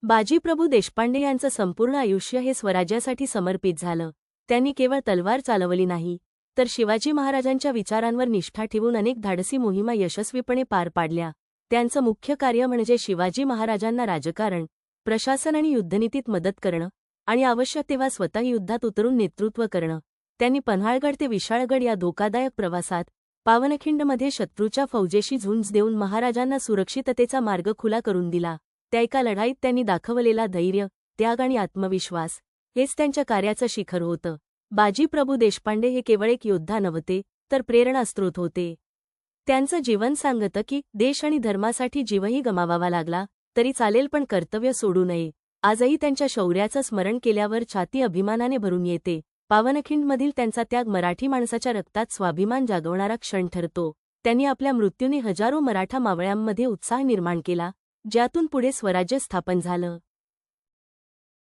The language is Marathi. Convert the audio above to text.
बाजीप्रभू देशपांडे यांचं संपूर्ण आयुष्य हे स्वराज्यासाठी समर्पित झालं. त्यांनी केवळ तलवार चालवली नाही, तर शिवाजी महाराजांच्या विचारांवर निष्ठा ठेवून अनेक धाडसी मोहिमा यशस्वीपणे पार पाडल्या. त्यांचं मुख्य कार्य म्हणजे शिवाजी महाराजांना राजकारण, प्रशासन आणि युद्धनीतीत मदत करणं आणि आवश्यक तेव्हा स्वतः युद्धात उतरून नेतृत्व करणं. त्यांनी पन्हाळगड ते विशाळगड या धोकादायक प्रवासात पावनखिंडमध्ये शत्रूच्या फौजेशी झुंज देऊन महाराजांना सुरक्षिततेचा मार्ग खुला करून दिला. त्या एका लढाईत त्यांनी दाखवलेला धैर्य, त्याग आणि आत्मविश्वास हेच त्यांच्या कार्याचं शिखर होतं. बाजीप्रभू देशपांडे हे केवळ एक योद्धा नव्हते, तर प्रेरणास्त्रोत होते. त्यांचं जीवन सांगतं की देश आणि धर्मासाठी जीवही गमावावा लागला तरी चालेल, पण कर्तव्य सोडू नये. आजही त्यांच्या शौर्याचं स्मरण केल्यावर छाती अभिमानाने भरून येते. पावनखिंडमधील त्यांचा त्याग मराठी माणसाच्या रक्तात स्वाभिमान जागवणारा क्षण ठरतो. त्यांनी आपल्या मृत्यूने हजारो मराठा मावळ्यांमध्ये उत्साह निर्माण केला, ज्यातून पुढे स्वराज्य स्थापन झालं.